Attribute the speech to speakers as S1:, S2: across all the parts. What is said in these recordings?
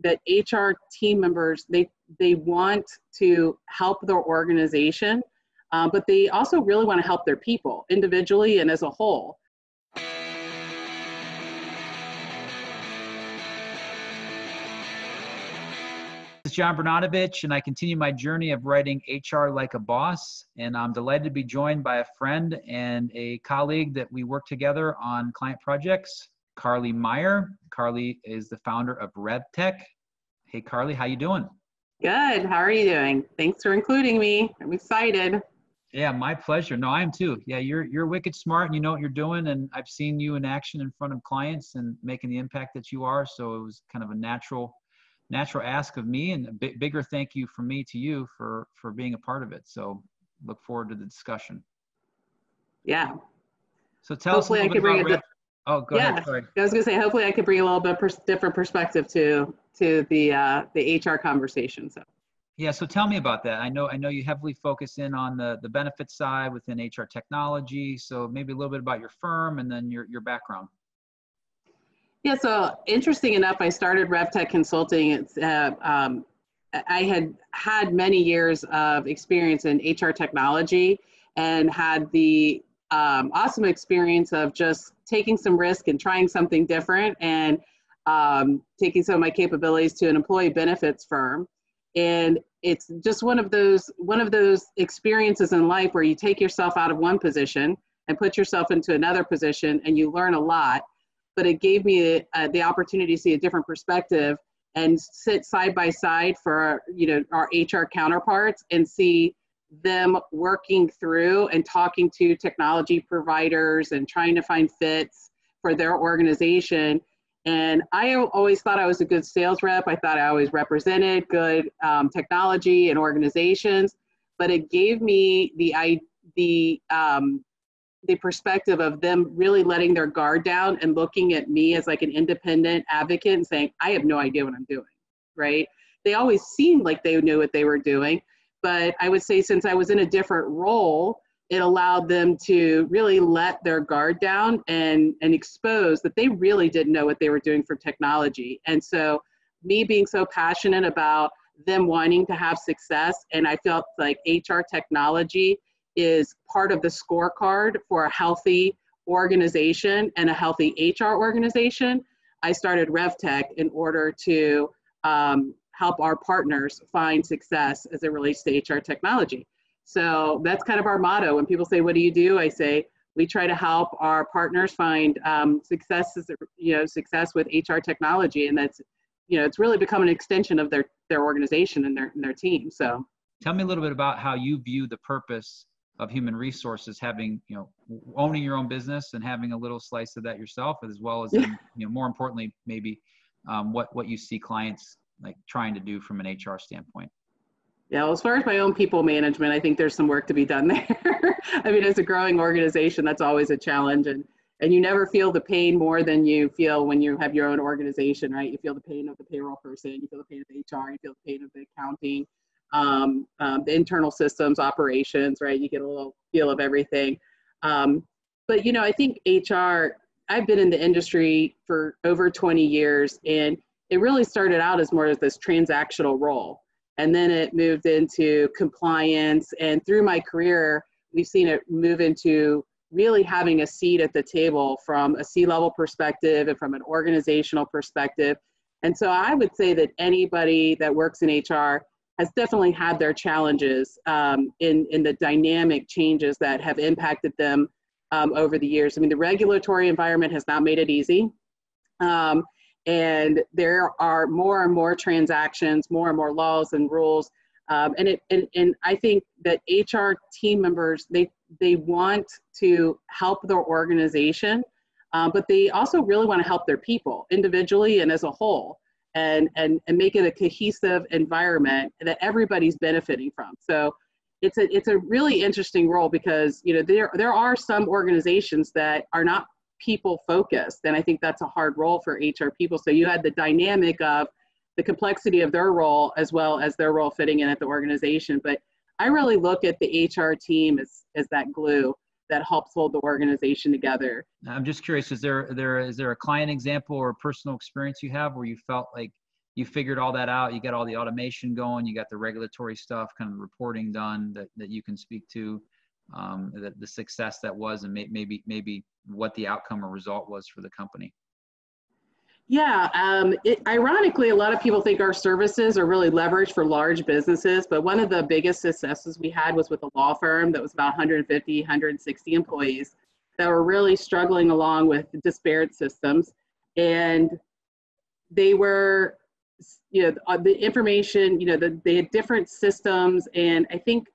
S1: that HR team members, they want to help their organization, but they also really want to help their people individually and as a whole.
S2: This is John Bernatovich, and I continue my journey of writing HR Like a Boss. And I'm delighted to be joined by a friend and a colleague that we work together on client projects, Carli Meyer. Carli is the founder of RevTech. Hey, Carli, how you doing?
S1: Good. How are you doing? Thanks for including me. I'm excited.
S2: Yeah, my pleasure. No, I am too. Yeah, you're wicked smart and you know what you're doing. And I've seen you in action in front of clients and making the impact that you are. So it was kind of a natural ask of me, and a bigger thank you from me to you for being a part of it. So look forward to the discussion.
S1: Yeah.
S2: So tell us a little bit about Oh, go ahead. Sorry.
S1: I was going to say, hopefully I could bring a little bit different perspective to the HR conversation. So.
S2: Yeah. So tell me about that. I know you heavily focus in on the benefit side within HR technology. So maybe a little bit about your firm and then your background.
S1: Yeah. So interesting enough, I started RevTech Consulting. It's I had many years of experience in HR technology and had the awesome experience of just taking some risk and trying something different, and taking some of my capabilities to an employee benefits firm. And it's just one of those experiences in life where you take yourself out of one position and put yourself into another position, and you learn a lot. But it gave me the opportunity to see a different perspective and sit side by side for our HR counterparts and see them working through and talking to technology providers and trying to find fits for their organization. And I always thought I was a good sales rep. I thought I always represented good technology and organizations, but it gave me the perspective of them really letting their guard down and looking at me as like an independent advocate and saying, I have no idea what I'm doing, right? They always seemed like they knew what they were doing. But I would say since I was in a different role, it allowed them to really let their guard down and expose that they really didn't know what they were doing for technology. And so me being so passionate about them wanting to have success, and I felt like HR technology is part of the scorecard for a healthy organization and a healthy HR organization, I started RevTech in order to help our partners find success as it relates to HR technology. So that's kind of our motto. When people say, what do you do? I say, we try to help our partners find success with HR technology. And that's, it's really become an extension of their organization and their team. So
S2: tell me a little bit about how you view the purpose of human resources, having, owning your own business and having a little slice of that yourself, as well as, more importantly, maybe what you see clients like trying to do from an HR standpoint.
S1: Yeah, well, as far as my own people management, I think there's some work to be done there. I mean, as a growing organization, that's always a challenge. And you never feel the pain more than you feel when you have your own organization, right? You feel the pain of the payroll person, you feel the pain of the HR, you feel the pain of the accounting, the internal systems, operations, right? You get a little feel of everything. But, I think HR, I've been in the industry for over 20 years, and it really started out as more of this transactional role. And then it moved into compliance. And through my career, we've seen it move into really having a seat at the table from a C-level perspective and from an organizational perspective. And so I would say that anybody that works in HR has definitely had their challenges in the dynamic changes that have impacted them over the years. I mean, the regulatory environment has not made it easy. And there are more and more transactions, more and more laws and rules. And I think that HR team members, they want to help their organization, but they also really want to help their people individually and as a whole, and make it a cohesive environment that everybody's benefiting from. So it's a really interesting role because, there are some organizations that are not people focused. And I think that's a hard role for HR people. So you had the dynamic of the complexity of their role as well as their role fitting in at the organization. But I really look at the HR team as that glue that helps hold the organization together.
S2: I'm just curious, is there a client example or a personal experience you have where you felt like, you figured all that out. You got all the automation going. You got the regulatory stuff, kind of reporting done that you can speak to, the success that was, and maybe what the outcome or result was for the company.
S1: Yeah, ironically, a lot of people think our services are really leveraged for large businesses, but one of the biggest successes we had was with a law firm that was about 150, 160 employees that were really struggling along with disparate systems. And they were, the information, they had different systems. And I think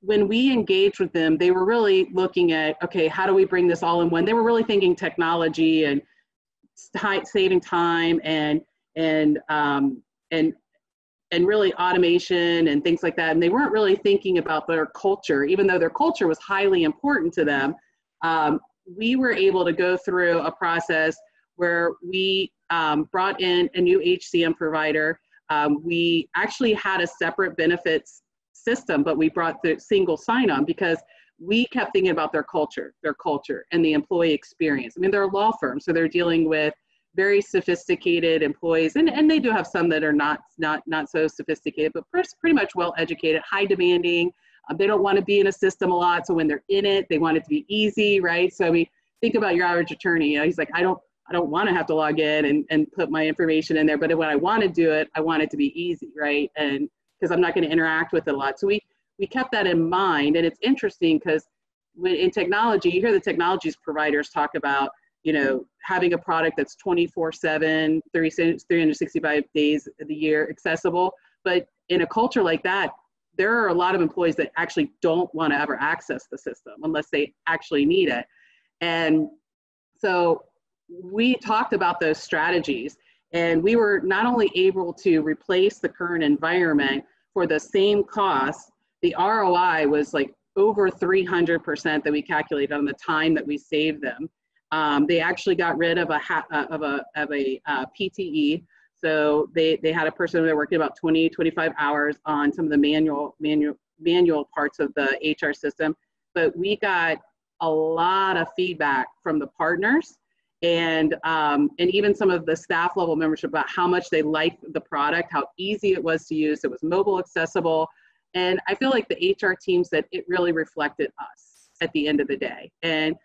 S1: when we engaged with them, they were really looking at, okay, how do we bring this all in one? They were really thinking technology and saving time and really automation and things like that. And they weren't really thinking about their culture, even though their culture was highly important to them. We were able to go through a process where we brought in a new HCM provider. We actually had a separate benefits system, but we brought the single sign-on because we kept thinking about their culture and the employee experience. I mean, they're a law firm, so they're dealing with very sophisticated employees, and they do have some that are not so sophisticated, but pretty much well-educated, high demanding. They don't want to be in a system a lot, so when they're in it, they want it to be easy, right? So we think about your average attorney. He's like, I don't want to have to log in and put my information in there, but when I want to do it, I want it to be easy, right? And because I'm not going to interact with it a lot. So we kept that in mind. And it's interesting because in technology, you hear the technologies providers talk about, having a product that's 24/7, 365 days of the year accessible. But in a culture like that, there are a lot of employees that actually don't want to ever access the system unless they actually need it. And so we talked about those strategies, and we were not only able to replace the current environment for the same cost, the ROI was like over 300% that we calculated on the time that we saved them. They actually got rid of a PTE. So they had a person that worked about 20, 25 hours on some of the manual parts of the HR system. But we got a lot of feedback from the partners and even some of the staff level membership about how much they liked the product, how easy it was to use. It was mobile accessible. And I feel like the HR team said it really reflected us at the end of the day. And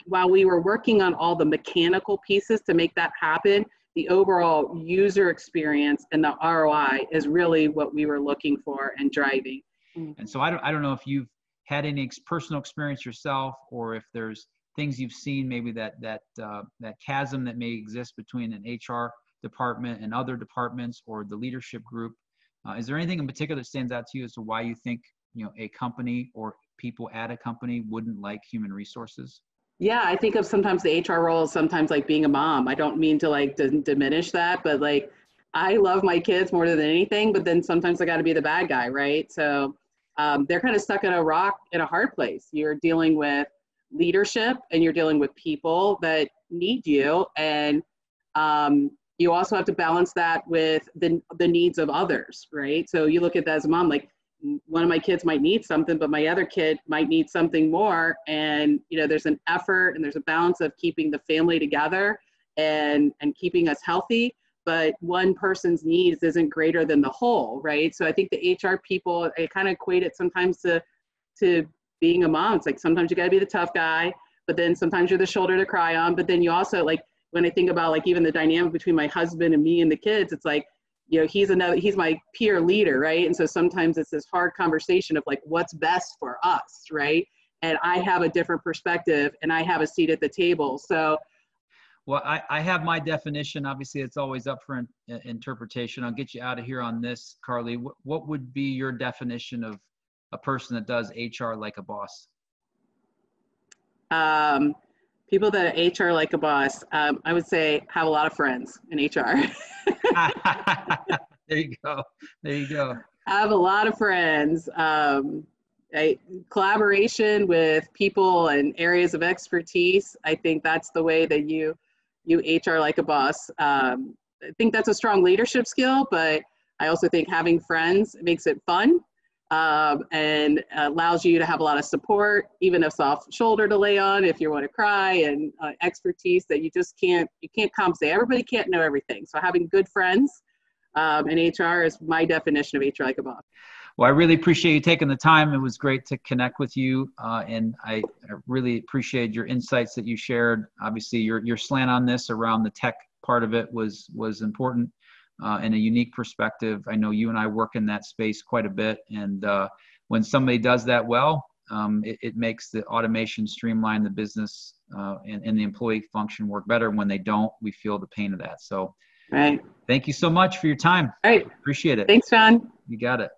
S1: while we were working on all the mechanical pieces to make that happen, the overall user experience and the ROI is really what we were looking for and driving.
S2: And so I don't know if you've had any personal experience yourself, or if there's things you've seen, maybe that chasm that may exist between an HR department and other departments or the leadership group. Is there anything in particular that stands out to you as to why you think a company or people at a company wouldn't like human resources?
S1: Yeah, I think of sometimes the HR role as sometimes like being a mom. I don't mean to diminish that, but like I love my kids more than anything, but then sometimes I got to be the bad guy, right? So they're kind of stuck in a rock in a hard place. You're dealing with leadership and you're dealing with people that need you, and you also have to balance that with the needs of others, right? So you look at that as a mom, like one of my kids might need something, but my other kid might need something more. And, there's an effort and there's a balance of keeping the family together and keeping us healthy, but one person's needs isn't greater than the whole, right? So I think the HR people, I kind of equate it sometimes to being a mom. It's like, sometimes you gotta be the tough guy, but then sometimes you're the shoulder to cry on. But then you also, like, when I think about like even the dynamic between my husband and me and the kids, it's like, he's my peer leader, right? And so sometimes it's this hard conversation of like, what's best for us, right? And I have a different perspective and I have a seat at the table. So,
S2: well, I have my definition. Obviously, it's always up for interpretation. I'll get you out of here on this, Carli. What would be your definition of a person that does HR like a boss?
S1: People that are HR like a boss, I would say have a lot of friends in HR.
S2: There you go. There you go.
S1: I have a lot of friends. Collaboration with people and areas of expertise. I think that's the way that you HR like a boss. I think that's a strong leadership skill, but I also think having friends makes it fun. And allows you to have a lot of support, even a soft shoulder to lay on if you want to cry, and expertise that you can't compensate. Everybody can't know everything. So having good friends And HR is my definition of HR like a boss.
S2: Well, I really appreciate you taking the time. It was great to connect with you, and I really appreciate your insights that you shared. Obviously, your slant on this around the tech part of it was important, and a unique perspective. I know you and I work in that space quite a bit, and when somebody does that well, it makes the automation streamline the business and the employee function work better. When they don't, we feel the pain of that. So,
S1: right.
S2: Thank you so much for your time.
S1: All right.
S2: Appreciate it.
S1: Thanks, John.
S2: You got it.